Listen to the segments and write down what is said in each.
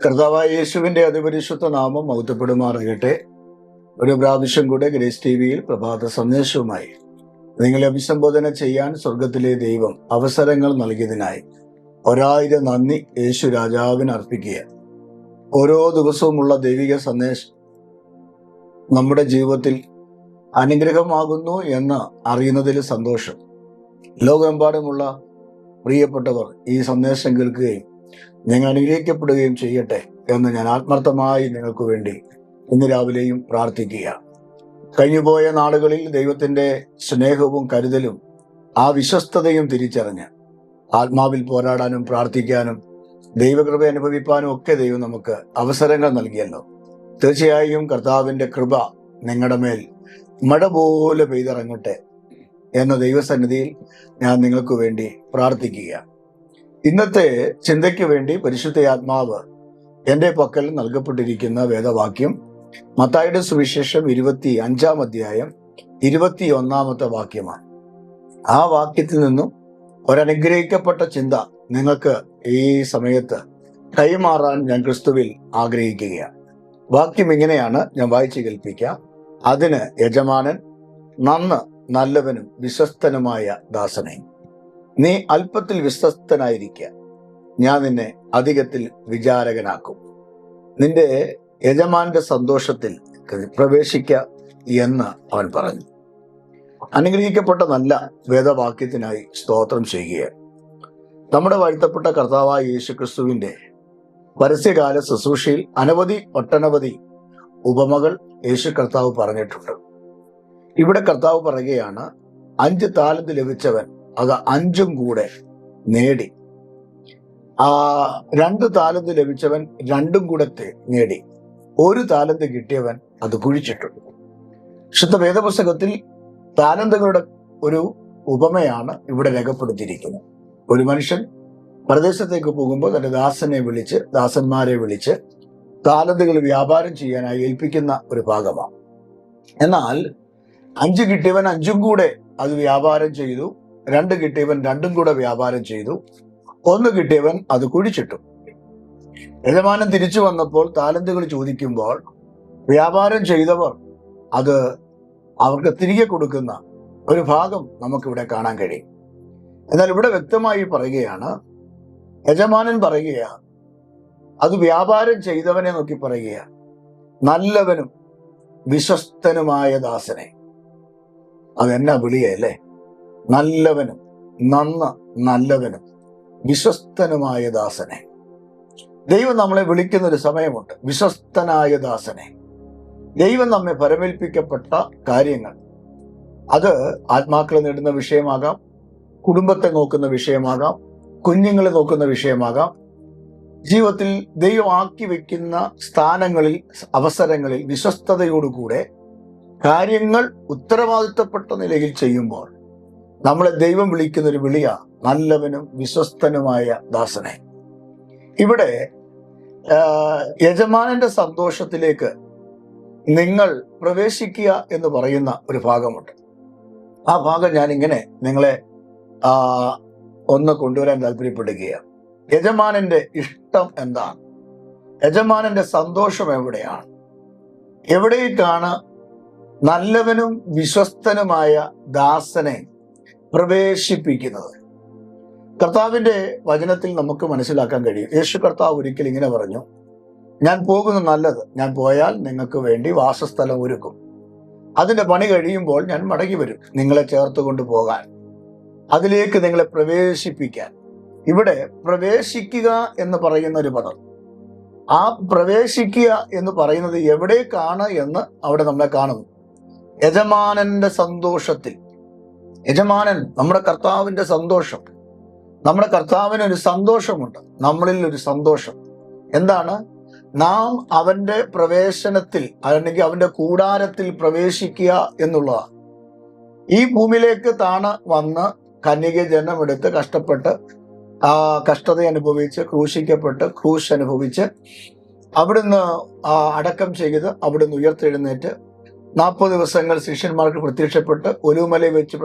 കർത്താവായ യേശുവിന്റെ അതിപരിശുദ്ധ നാമം മഹത്വപ്പെടുമാറാകട്ടെ. ഒരു പ്രാവശ്യം കൂടെ ഗ്രേസ് ടിവിയിൽ പ്രഭാത സന്ദേശവുമായി നിങ്ങളെ അഭിസംബോധന ചെയ്യാൻ സ്വർഗത്തിലെ ദൈവം അവസരങ്ങൾ നൽകിയതിനായി 1000 നന്ദി യേശു രാജാവിന് അർപ്പിക്കുക. ഓരോ ദിവസവുമുള്ള ദൈവിക സന്ദേശം നമ്മുടെ ജീവിതത്തിൽ അനുഗ്രഹമാകുന്നു എന്ന് അറിയുന്നതിൽ സന്തോഷം. ലോകമെമ്പാടുമുള്ള പ്രിയപ്പെട്ടവർ ഈ സന്ദേശം കേൾക്കുകയും നിങ്ങൾ അനുഗ്രഹിക്കപ്പെടുകയും ചെയ്യട്ടെ എന്ന് ഞാൻ ആത്മാർത്ഥമായി നിങ്ങൾക്ക് വേണ്ടി ഇന്ന് രാവിലെയും പ്രാർത്ഥിക്കുക. കഴിഞ്ഞുപോയ നാളുകളിൽ ദൈവത്തിന്റെ സ്നേഹവും കരുതലും ആ വിശ്വസ്തതയും തിരിച്ചറിഞ്ഞ് ആത്മാവിൽ പോരാടാനും പ്രാർത്ഥിക്കാനും ദൈവകൃപ അനുഭവിപ്പാനും ഒക്കെ ദൈവം നമുക്ക് അവസരങ്ങൾ നൽകിയല്ലോ. തീർച്ചയായും കർത്താവിന്റെ കൃപ നിങ്ങളുടെ മേൽ മഴ പോലെ പെയ്തിറങ്ങട്ടെ എന്ന ദൈവസന്നിധിയിൽ ഞാൻ നിങ്ങൾക്ക് വേണ്ടി പ്രാർത്ഥിക്കുക. ഇന്നത്തെ ചിന്തയ്ക്ക് വേണ്ടി പരിശുദ്ധ ആത്മാവ് എൻ്റെ പക്കൽ നൽകപ്പെട്ടിരിക്കുന്ന വേദവാക്യം മത്തായിയുടെ സുവിശേഷം 25-ാം അധ്യായം 21-ാമത്തെ വാക്യമാണ്. ആ വാക്യത്തിൽ നിന്നും ഒരനുഗ്രഹിക്കപ്പെട്ട ചിന്ത നിങ്ങൾക്ക് ഈ സമയത്ത് കൈമാറാൻ ഞാൻ ക്രിസ്തുവിൽ ആഗ്രഹിക്കുകയാണ്. വാക്യം ഇങ്ങനെയാണ്, ഞാൻ വായിച്ചു കേൾപ്പിക്കാം. അതിന് യജമാനൻ നല്ലവനും വിശ്വസ്തനുമായ ദാസനെ, നീ അല്പത്തിൽ വിശ്വസ്തനായിരിക്കുക, ഞാൻ നിന്നെ അധികത്തിൽ വിചാരകനാക്കും. നിന്റെ യജമാന്റെ സന്തോഷത്തിൽ പ്രവേശിക്ക എന്ന് അവൻ പറഞ്ഞു. അനുഗ്രഹിക്കപ്പെട്ട നല്ല വേദവാക്യത്തിനായി സ്തോത്രം ചെയ്യുകയാണ്. നമ്മുടെ വാഴ്ത്തപ്പെട്ട കർത്താവായ യേശു ക്രിസ്തുവിന്റെ പരസ്യകാല ശുശ്രൂഷയിൽ ഒട്ടനവധി ഉപമകൾ യേശു കർത്താവ് പറഞ്ഞിട്ടുണ്ട്. ഇവിടെ കർത്താവ് പറയുകയാണ്, 5 താലന്ത് ലഭിച്ചവൻ അത് 5ഉം കൂടെ നേടി. 2 താലന്ത് ലഭിച്ചവൻ 2ഉം കൂടെ നേടി. 1 താലന്ത് കിട്ടിയവൻ അത് കുഴിച്ചിട്ടു. വിശുദ്ധ വേദപുസ്തകത്തിൽ താലന്തുകളുടെ ഒരു ഉപമയാണ് ഇവിടെ രേഖപ്പെടുത്തിയിരിക്കുന്നത്. ഒരു മനുഷ്യൻ പ്രദേശത്തേക്ക് പോകുമ്പോൾ തന്റെ ദാസന്മാരെ വിളിച്ച് താലന്തുകൾ വ്യാപാരം ചെയ്യാനായി ഏൽപ്പിക്കുന്ന ഒരു ഭാഗമാണ്. എന്നാൽ 5 കിട്ടിയവൻ 5ഉം കൂടെ അത് വ്യാപാരം ചെയ്തു. 2 കിട്ടിയവൻ 2ഉം കൂടെ വ്യാപാരം ചെയ്തു. 1 കിട്ടിയവൻ അത് കുഴിച്ചിട്ടു. യജമാനൻ തിരിച്ചു വന്നപ്പോൾ താലന്തുകൾ ചോദിക്കുമ്പോൾ വ്യാപാരം ചെയ്തവർ അത് അവർക്ക് തിരികെ കൊടുക്കുന്ന ഒരു ഭാഗം നമുക്കിവിടെ കാണാൻ കഴിയും. എന്നാൽ ഇവിടെ വ്യക്തമായി പറയുകയാണ്, യജമാനൻ പറയുകയാണ്, അത് വ്യാപാരം ചെയ്തവനെ നോക്കി പറയുകയാണ്, നല്ലവനും വിശ്വസ്തനുമായ ദാസനെ. അതെന്നാ വിളിയല്ലേ, നല്ലവനും നല്ലവനും വിശ്വസ്തനുമായ ദാസനെ. ദൈവം നമ്മളെ വിളിക്കുന്ന ഒരു സമയമുണ്ട്, വിശ്വസ്തനായ ദാസനെ. ദൈവം നമ്മെ പരമേൽപ്പിക്കപ്പെട്ട കാര്യങ്ങൾ, അത് ആത്മാക്കളെ നേടുന്ന വിഷയമാകാം, കുടുംബത്തെ നോക്കുന്ന വിഷയമാകാം, കുഞ്ഞുങ്ങളെ നോക്കുന്ന വിഷയമാകാം. ജീവിതത്തിൽ ദൈവം ആക്കി വെക്കുന്ന സ്ഥാനങ്ങളിൽ, അവസരങ്ങളിൽ വിശ്വസ്തതയോടുകൂടെ കാര്യങ്ങൾ ഉത്തരവാദിത്തപ്പെട്ട നിലയിൽ ചെയ്യുമ്പോൾ നമ്മളെ ദൈവം വിളിക്കുന്ന ഒരു വിളിയാ, നല്ലവനും വിശ്വസ്തനുമായ ദാസനെ. ഇവിടെ യജമാനന്റെ സന്തോഷത്തിലേക്ക് നിങ്ങൾ പ്രവേശിക്കുക എന്ന് പറയുന്ന ഒരു ഭാഗമുണ്ട്. ആ ഭാഗം ഞാൻ ഇങ്ങനെ നിങ്ങളെ ഒന്ന് കൊണ്ടുവരാൻ താല്പര്യപ്പെടുകയാണ്. യജമാനന്റെ ഇഷ്ടം എന്താണ്? യജമാനന്റെ സന്തോഷം എവിടെയാണ്? എവിടേക്കാണ് നല്ലവനും വിശ്വസ്തനുമായ ദാസനെ പ്രവേശിപ്പിക്കുന്നത്? കർത്താവിന്റെ വചനത്തിൽ നമുക്ക് മനസ്സിലാക്കാൻ കഴിയും. യേശു കർത്താവ് ഒരിക്കൽ ഇങ്ങനെ പറഞ്ഞു, ഞാൻ പോകുന്നു നല്ലത്, ഞാൻ പോയാൽ നിങ്ങൾക്ക് വേണ്ടി വാസസ്ഥലം ഒരുക്കും. അതിന്റെ പണി കഴിയുമ്പോൾ ഞാൻ മടങ്ങി വരും, നിങ്ങളെ ചേർത്തുകൊണ്ട് പോകാൻ, അതിലേക്ക് നിങ്ങളെ പ്രവേശിപ്പിക്കാൻ. ഇവിടെ പ്രവേശിക്കുക എന്ന് പറയുന്ന ഒരു പദം, ആ പ്രവേശിക്കുക എന്ന് പറയുന്നത് എവിടേക്കാണ് എന്ന് അവിടെ നമ്മളെ കാണുന്നു. യജമാനന്റെ സന്തോഷത്തിൽ. യജമാനൻ നമ്മുടെ കർത്താവിന്റെ സന്തോഷം. നമ്മുടെ കർത്താവിന് ഒരു സന്തോഷമുണ്ട്, നമ്മളിൽ ഒരു സന്തോഷം. എന്താണ്? നാം അവന്റെ പ്രവേശനത്തിൽ, അല്ലെങ്കിൽ അവന്റെ കൂടാരത്തിൽ പ്രവേശിക്കുക എന്നുള്ളതാണ്. ഈ ഭൂമിയിലേക്ക് വന്ന് കന്യക ജനമെടുത്ത് കഷ്ടപ്പെട്ട് കഷ്ടത അനുഭവിച്ച് ക്രൂശിക്കപ്പെട്ട് ക്രൂശ് അനുഭവിച്ച് അവിടുന്ന് അടക്കം ചെയ്ത് അവിടുന്ന് ഉയർത്തെഴുന്നേറ്റ് 40 ദിവസങ്ങൾ ശിഷ്യന്മാർക്ക് പ്രത്യക്ഷപ്പെട്ട് ഒലിവുമലയിൽ വെച്ച്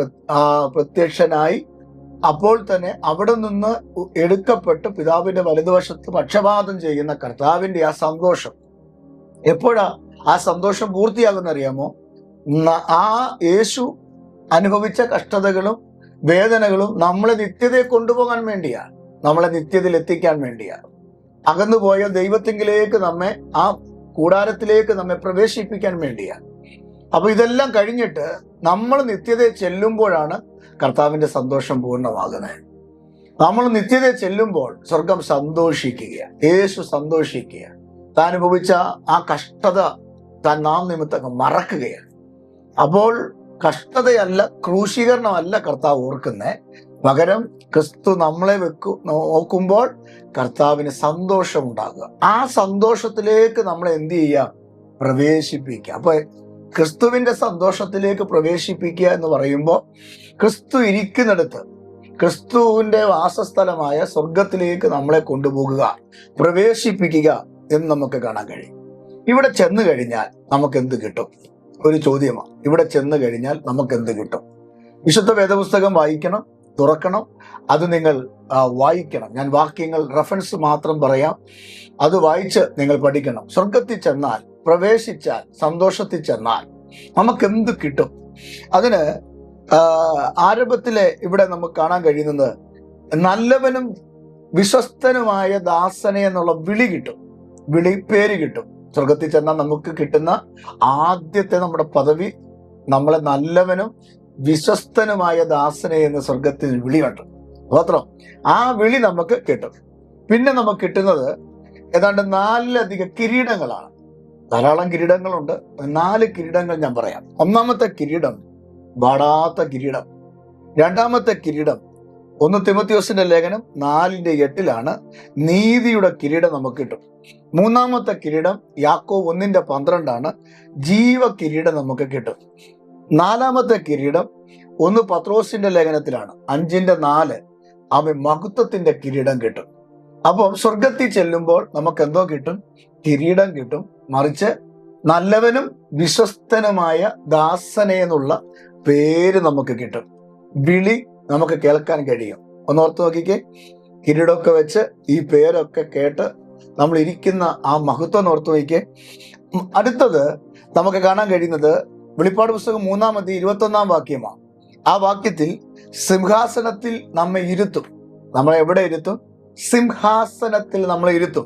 പ്രത്യക്ഷനായി അപ്പോൾ തന്നെ അവിടെ നിന്ന് എടുക്കപ്പെട്ട് പിതാവിന്റെ വലതുവശത്ത് പക്ഷപാതം ചെയ്യുന്ന കർത്താവിന്റെ ആ സന്തോഷം എപ്പോഴാ ആ സന്തോഷം പൂർത്തിയാകുന്ന അറിയാമോ? ആ യേശു അനുഭവിച്ച കഷ്ടതകളും വേദനകളും നമ്മളെ നിത്യതയെ കൊണ്ടുപോകാൻ വേണ്ടിയാണ്, നമ്മളെ നിത്യതയിൽ എത്തിക്കാൻ വേണ്ടിയാണ്. അകന്നുപോയ ദൈവത്തിങ്കിലേക്ക് നമ്മെ, ആ കൂടാരത്തിലേക്ക് നമ്മെ പ്രവേശിപ്പിക്കാൻ വേണ്ടിയാണ്. അപ്പൊ ഇതെല്ലാം കഴിഞ്ഞിട്ട് നമ്മൾ നിത്യതയെ ചെല്ലുമ്പോഴാണ് കർത്താവിന്റെ സന്തോഷം പൂർണ്ണമാകുന്നത്. നമ്മൾ നിത്യതയെ ചെല്ലുമ്പോൾ സ്വർഗം സന്തോഷിക്കുക, യേശു സന്തോഷിക്കുക, താൻ അനുഭവിച്ച ആ കഷ്ടത താൻ നാം നിമിത്തം മറക്കുകയാണ്. അപ്പോൾ കഷ്ടതയല്ല, ക്രൂശീകരണമല്ല കർത്താവ് ഓർക്കുന്നേ, പകരം ക്രിസ്തു നമ്മളെ നോക്കുമ്പോൾ കർത്താവിന് സന്തോഷം ഉണ്ടാകുക. ആ സന്തോഷത്തിലേക്ക് നമ്മൾ എന്ത് ചെയ്യുക? പ്രവേശിപ്പിക്കുക. അപ്പൊ ക്രിസ്തുവിന്റെ സന്തോഷത്തിലേക്ക് പ്രവേശിപ്പിക്കുക എന്ന് പറയുമ്പോൾ ക്രിസ്തു ഇരിക്കുന്നിടത്ത്, ക്രിസ്തുവിന്റെ വാസസ്ഥലമായ സ്വർഗത്തിലേക്ക് നമ്മളെ കൊണ്ടുപോകുക, പ്രവേശിപ്പിക്കുക എന്ന് നമുക്ക് കാണാൻ കഴിയും. ഇവിടെ ചെന്ന് കഴിഞ്ഞാൽ നമുക്ക് എന്ത് കിട്ടും? ഒരു ചോദ്യമാണ്. ഇവിടെ ചെന്ന് കഴിഞ്ഞാൽ നമുക്ക് എന്ത് കിട്ടും? വിശുദ്ധ വേദപുസ്തകം വായിക്കണം, തുറക്കണം, അത് നിങ്ങൾ വായിക്കണം. ഞാൻ വാക്യങ്ങൾ റെഫറൻസ് മാത്രം പറയാം, അത് വായിച്ച് നിങ്ങൾ പഠിക്കണം. സ്വർഗത്തിൽ ചെന്നാൽ, പ്രവേശിച്ചാൽ, സന്തോഷത്തിൽ ചെന്നാൽ നമുക്ക് എന്ത് കിട്ടും? അതിന് ആരംഭത്തിലെ ഇവിടെ നമുക്ക് കാണാൻ കഴിയുന്നത് നല്ലവനും വിശ്വസ്തനുമായ ദാസനെ എന്നുള്ള വിളി കിട്ടും, വിളിപ്പേര് കിട്ടും. സ്വർഗത്തിൽ ചെന്നാൽ നമുക്ക് കിട്ടുന്ന ആദ്യത്തെ നമ്മുടെ പദവി, നമ്മളെ നല്ലവനും വിശ്വസ്തനുമായ ദാസനെ എന്ന് സ്വർഗത്തിൽ വിളിയുണ്ട്. മാത്രം ആ വിളി നമുക്ക് കിട്ടും. പിന്നെ നമുക്ക് കിട്ടുന്നത് ഏതാണ്ട് 4 കിരീടങ്ങളാണ്. ധാരാളം കിരീടങ്ങളുണ്ട്. 4 കിരീടങ്ങൾ ഞാൻ പറയാം. ഒന്നാമത്തെ കിരീടം വാടാത്ത കിരീടം. രണ്ടാമത്തെ കിരീടം 1 തിമോത്തിയോസിന്റെ ലേഖനം 4:8 നീതിയുടെ കിരീടം നമുക്ക് കിട്ടും. മൂന്നാമത്തെ കിരീടം യാക്കോബ് 1:12 ജീവ കിരീടം നമുക്ക് കിട്ടും. നാലാമത്തെ കിരീടം 1 പത്രോസിന്റെ ലേഖനത്തിലാണ് 5:4 മഹത്വത്തിന്റെ കിരീടം കിട്ടും. അപ്പം സ്വർഗത്തിൽ ചെല്ലുമ്പോൾ നമുക്ക് എന്തോ കിട്ടും? കിരീടം കിട്ടും. മറിച്ച് നല്ലവനും വിശ്വസ്തനുമായ ദാസനെ എന്നുള്ള പേര് നമുക്ക് കിട്ടും. വിളി നമുക്ക് കേൾക്കാൻ കഴിയും. ഒന്ന് ഓർത്ത് നോക്കിക്കേ, കിരീടമൊക്കെ വെച്ച് ഈ പേരൊക്കെ കേട്ട് നമ്മൾ ഇരിക്കുന്ന ആ മഹത്വം ഓർത്ത് നോക്കിക്കേ. അടുത്തത് നമുക്ക് കാണാൻ കഴിയുന്നത് വെളിപ്പാട് പുസ്തകം 3:21 വാക്യമാണ്. ആ വാക്യത്തിൽ സിംഹാസനത്തിൽ നമ്മെ ഇരുത്തും. നമ്മളെ എവിടെ ഇരുത്തും? സിംഹാസനത്തിൽ നമ്മളെ ഇരുത്തും.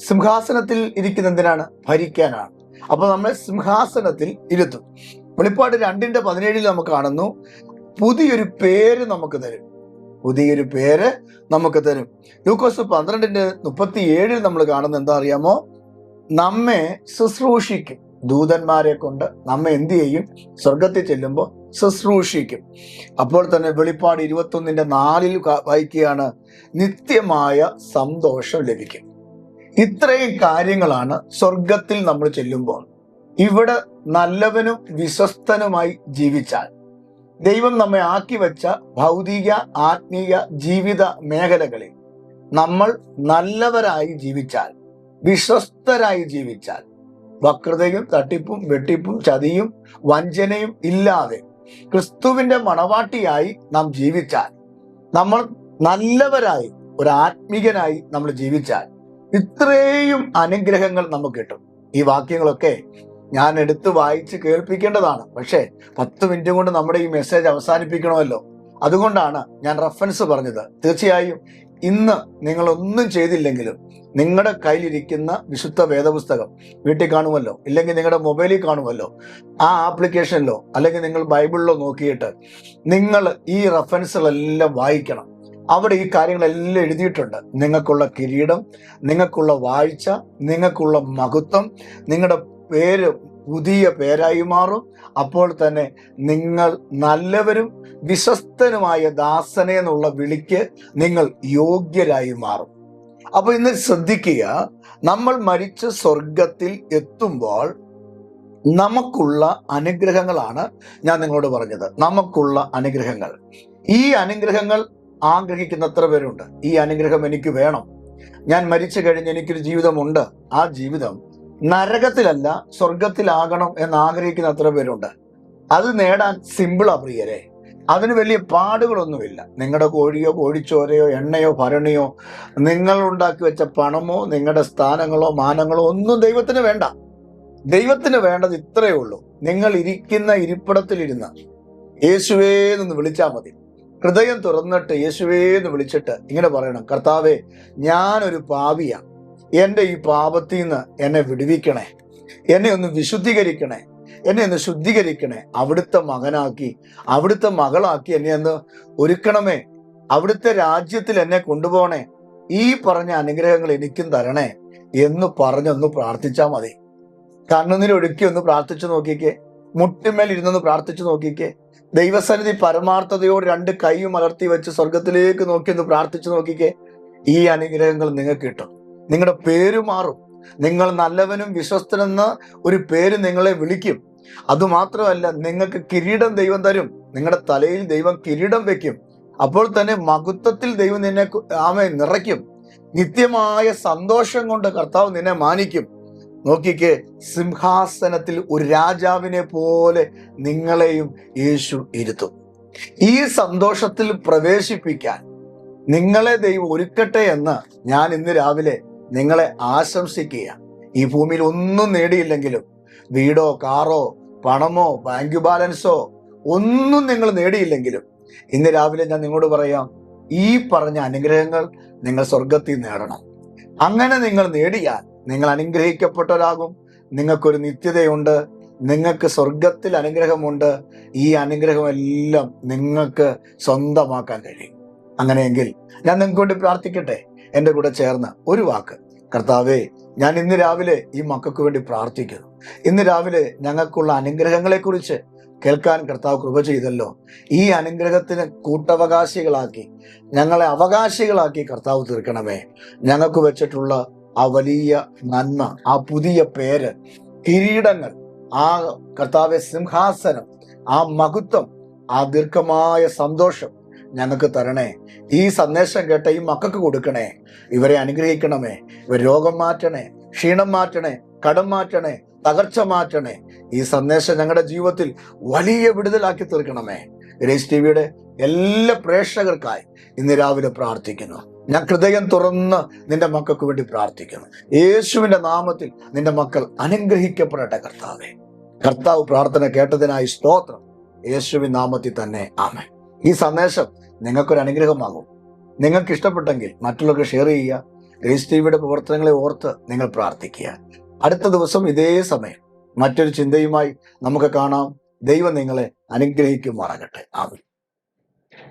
സിംഹാസനത്തിൽ ഇരിക്കുന്ന എന്തിനാണ്? ഭരിക്കാനാണ്. അപ്പൊ നമ്മളെ സിംഹാസനത്തിൽ ഇരുത്തും. വെളിപ്പാട് 2:17 നമുക്ക് കാണുന്നു, പുതിയൊരു പേര് നമുക്ക് തരും. പുതിയൊരു പേര് നമുക്ക് തരും. ലൂക്കോസ് 12:37 നമ്മൾ കാണുന്നത് എന്താ അറിയാമോ? നമ്മെ ശുശ്രൂഷിക്കും. ദൂതന്മാരെ കൊണ്ട് നമ്മെ എന്ത് ചെയ്യും? സ്വർഗത്തിൽ ചെല്ലുമ്പോൾ ശുശ്രൂഷിക്കും. അപ്പോൾ തന്നെ വെളിപ്പാട് 21:4 വായിക്കുകയാണ്, നിത്യമായ സന്തോഷം ലഭിക്കും. ഇത്രയും കാര്യങ്ങളാണ് സ്വർഗത്തിൽ നമ്മൾ ചെല്ലുമ്പോൾ. ഇവിടെ നല്ലവനും വിശ്വസ്തനുമായി ജീവിച്ചാൽ, ദൈവം നമ്മെ ആക്കി വെച്ച ഭൗതിക ആത്മീയ ജീവിത മേഖലകളിൽ നമ്മൾ നല്ലവരായി ജീവിച്ചാൽ, വിശ്വസ്തരായി ജീവിച്ചാൽ, വക്രതയും തട്ടിപ്പും വെട്ടിപ്പും ചതിയും വഞ്ചനയും ഇല്ലാതെ ക്രിസ്തുവിന്റെ മണവാട്ടിയായി നാം ജീവിച്ചാൽ, നമ്മൾ നല്ലവരായി ഒരു ആത്മീകനായി നമ്മൾ ജീവിച്ചാൽ ഇത്രയും അനുഗ്രഹങ്ങൾ നമുക്ക് കിട്ടും. ഈ വാക്യങ്ങളൊക്കെ ഞാൻ എടുത്ത് വായിച്ച് കേൾപ്പിക്കേണ്ടതാണ്. പക്ഷേ 10 മിനിറ്റ് കൊണ്ട് നമ്മുടെ ഈ മെസ്സേജ് അവസാനിപ്പിക്കണമല്ലോ. അതുകൊണ്ടാണ് ഞാൻ റെഫറൻസ് പറഞ്ഞത്. തീർച്ചയായും ഇന്ന് നിങ്ങളൊന്നും ചെയ്തില്ലെങ്കിലും നിങ്ങളുടെ കയ്യിലിരിക്കുന്ന വിശുദ്ധ വേദപുസ്തകം വീട്ടിൽ കാണുമല്ലോ, ഇല്ലെങ്കിൽ നിങ്ങളുടെ മൊബൈലിൽ കാണുമല്ലോ, ആ ആപ്ലിക്കേഷനിലോ അല്ലെങ്കിൽ നിങ്ങൾ ബൈബിളിലോ നോക്കിയിട്ട് നിങ്ങൾ ഈ റെഫറൻസുകളെല്ലാം വായിക്കണം. അവിടെ ഈ കാര്യങ്ങളെല്ലാം എഴുതിയിട്ടുണ്ട്. നിങ്ങൾക്കുള്ള കിരീടം, നിങ്ങൾക്കുള്ള വാഴ്ച, നിങ്ങൾക്കുള്ള മഹത്വം, നിങ്ങളുടെ പേര് പുതിയ പേരായി മാറും. അപ്പോൾ തന്നെ നിങ്ങൾ നല്ലവരും വിശ്വസ്തനുമായ ദാസനെ എന്നുള്ള വിളിക്ക് നിങ്ങൾ യോഗ്യരായി മാറും. അപ്പൊ ഇന്ന് ശ്രദ്ധിക്കുക, നമ്മൾ മരിച്ച് സ്വർഗത്തിൽ എത്തുമ്പോൾ നമുക്കുള്ള അനുഗ്രഹങ്ങളാണ് ഞാൻ നിങ്ങളോട് പറഞ്ഞത്. നമുക്കുള്ള അനുഗ്രഹങ്ങൾ. ഈ അനുഗ്രഹങ്ങൾ ആഗ്രഹിക്കുന്ന പേരുണ്ട്. ഈ അനുഗ്രഹം എനിക്ക് വേണം, ഞാൻ മരിച്ചു കഴിഞ്ഞ് എനിക്കൊരു ജീവിതമുണ്ട്, ആ ജീവിതം നരകത്തിലല്ല സ്വർഗത്തിലാകണം എന്ന് ആഗ്രഹിക്കുന്ന പേരുണ്ട്. അത് നേടാൻ സിമ്പിളാ പ്രിയരെ. അതിന് വലിയ പാടുകളൊന്നുമില്ല. നിങ്ങളുടെ കോഴിയോ കോഴിച്ചോരയോ എണ്ണയോ ഭരണിയോ നിങ്ങൾ ഉണ്ടാക്കി വെച്ച പണമോ നിങ്ങളുടെ സ്ഥാനങ്ങളോ മാനങ്ങളോ ഒന്നും ദൈവത്തിന് വേണ്ട. ദൈവത്തിന് വേണ്ടത് ഇത്രയേ ഉള്ളൂ. നിങ്ങൾ ഇരിക്കുന്ന ഇരിപ്പിടത്തിലിരുന്ന് യേശുവേ എന്ന് വിളിച്ചാൽ മതി. ഹൃദയം തുറന്നിട്ട് യേശുവേ എന്ന് വിളിച്ചിട്ട് ഇങ്ങനെ പറയണം, കർത്താവേ, ഞാനൊരു പാപിയാണ്, എൻ്റെ ഈ പാപത്തിൽ നിന്ന് എന്നെ വിടുവിക്കണേ, എന്നെ ഒന്ന് വിശുദ്ധീകരിക്കണേ, എന്നെ ഒന്ന് ശുദ്ധീകരിക്കണേ, അവിടുത്തെ മകനാക്കി അവിടുത്തെ മകളാക്കി എന്നെ ഒന്ന് ഒരുക്കണമേ, അവിടുത്തെ രാജ്യത്തിൽ എന്നെ കൊണ്ടുപോകണേ, ഈ പറഞ്ഞ അനുഗ്രഹങ്ങൾ എനിക്കും തരണേ എന്ന് പറഞ്ഞൊന്ന് പ്രാർത്ഥിച്ചാൽ മതി. കണ്ണുനീരൊഴുക്കി ഒന്ന് പ്രാർത്ഥിച്ചു നോക്കിക്കേ. മുട്ടിന്മേൽ ഇരുന്നൊന്ന് പ്രാർത്ഥിച്ചു നോക്കിക്കേ. ദൈവസന്നിധി പരമാർത്ഥതയോട് രണ്ട് കൈയും അലർത്തി വെച്ച് സ്വർഗത്തിലേക്ക് നോക്കി ഒന്ന് പ്രാർത്ഥിച്ചു നോക്കിക്കേ. ഈ അനുഗ്രഹങ്ങൾ നിങ്ങൾക്ക് കിട്ടും. നിങ്ങളുടെ പേര് മാറും. നിങ്ങൾ നല്ലവനും വിശ്വസ്തനെന്ന ഒരു പേര് നിങ്ങളെ വിളിക്കും. അതുമാത്രമല്ല, നിങ്ങൾക്ക് കിരീടം ദൈവം തരും. നിങ്ങളുടെ തലയിൽ ദൈവം കിരീടം വെക്കും. അപ്പോൾ തന്നെ മഹത്വത്തിൽ ദൈവം നിന്നെ നിറയ്ക്കും. നിത്യമായ സന്തോഷം കൊണ്ട് കർത്താവ് നിന്നെ മാനിക്കും. നോക്കിക്കേ, സിംഹാസനത്തിൽ ഒരു രാജാവിനെ പോലെ നിങ്ങളെയും യേശു ഇരുത്തും. ഈ സന്തോഷത്തിൽ പ്രവേശിപ്പിക്കാൻ നിങ്ങളെ ദൈവം ഒരുക്കട്ടെ എന്ന് ഞാൻ ഇന്ന് രാവിലെ നിങ്ങളെ ആശംസിക്കുക. ഈ ഭൂമിയിൽ ഒന്നും നേടിയില്ലെങ്കിലും, വീടോ കാറോ പണമോ ബാങ്ക് ബാലൻസോ ഒന്നും നിങ്ങൾ നേടിയില്ലെങ്കിലും, ഇന്ന് രാവിലെ ഞാൻ നിങ്ങളോട് പറയാം, ഈ പറഞ്ഞ അനുഗ്രഹങ്ങൾ നിങ്ങൾ സ്വർഗത്തിൽ നേടണം. അങ്ങനെ നിങ്ങൾ നേടിയാൽ നിങ്ങൾ അനുഗ്രഹിക്കപ്പെട്ടവരാകും. നിങ്ങൾക്കൊരു നിത്യതയുണ്ട്. നിങ്ങൾക്ക് സ്വർഗത്തിൽ അനുഗ്രഹമുണ്ട്. ഈ അനുഗ്രഹമെല്ലാം നിങ്ങൾക്ക് സ്വന്തമാക്കാൻ കഴിയും. അങ്ങനെയെങ്കിൽ ഞാൻ നിങ്ങൾക്ക് വേണ്ടി പ്രാർത്ഥിക്കട്ടെ. എൻ്റെ കൂടെ ചേർന്ന് ഒരു വാക്ക്, കർത്താവേ, ഞാൻ ഇന്ന് രാവിലെ ഈ മക്കൾക്ക് വേണ്ടി പ്രാർത്ഥിക്കുന്നു. ഇന്ന് രാവിലെ ഞങ്ങൾക്കുള്ള അനുഗ്രഹങ്ങളെക്കുറിച്ച് കേൾക്കാൻ കർത്താവ് കൃപ ചെയ്തല്ലോ. ഈ അനുഗ്രഹത്തിന് കൂട്ടവകാശികളാക്കി, ഞങ്ങളെ അവകാശികളാക്കി കർത്താവ് തീർക്കണമേ. ഞങ്ങൾക്ക് വെച്ചിട്ടുള്ള ആ വലിയ നന്മ, ആ പുതിയ പേര്, കിരീടങ്ങൾ, ആ കർത്താവെ സിംഹാസനം, ആ മഹത്വം, ആ ദീർഘമായ സന്തോഷം ഞങ്ങൾക്ക് തരണേ. ഈ സന്ദേശം കേട്ട ഈ മക്കൾക്ക് കൊടുക്കണേ. ഇവരെ അനുഗ്രഹിക്കണമേ. ഇവർ രോഗം മാറ്റണേ, ക്ഷീണം മാറ്റണേ, കടം മാറ്റണേ, തകർച്ച മാറ്റണേ. ഈ സന്ദേശം ഞങ്ങളുടെ ജീവിതത്തിൽ വലിയ വിടുതലാക്കി തീർക്കണമേ. ഗ്രേസ് ടിവിയുടെ എല്ലാ പ്രേക്ഷകർക്കായി ഇന്ന് രാവിലെ പ്രാർത്ഥിക്കുന്നു. ഞാൻ ഹൃദയം തുറന്ന് നിന്റെ മക്കൾക്ക് വേണ്ടി പ്രാർത്ഥിക്കുന്നു. യേശുവിന്റെ നാമത്തിൽ നിന്റെ മക്കൾ അനുഗ്രഹിക്കപ്പെടട്ടെ കർത്താവേ. കർത്താവ് പ്രാർത്ഥന കേട്ടതിനായി സ്തോത്രം. യേശുവിൻ നാമത്തിൽ തന്നെ ആമേൻ. ഈ സന്ദേശം നിങ്ങൾക്കൊരു അനുഗ്രഹമാകും. നിങ്ങൾക്ക് ഇഷ്ടപ്പെട്ടെങ്കിൽ മറ്റുള്ളവർക്ക് ഷെയർ ചെയ്യുക. ഗ്രേസ് ടിവിയുടെ പ്രവർത്തനങ്ങളെ ഓർത്ത് നിങ്ങൾ പ്രാർത്ഥിക്കുക. അടുത്ത ദിവസം ഇതേ സമയം മറ്റൊരു ചിന്തയുമായി നമുക്ക് കാണാം. ദൈവം നിങ്ങളെ അനുഗ്രഹിക്കുമാറാകട്ടെ. ആമേൻ.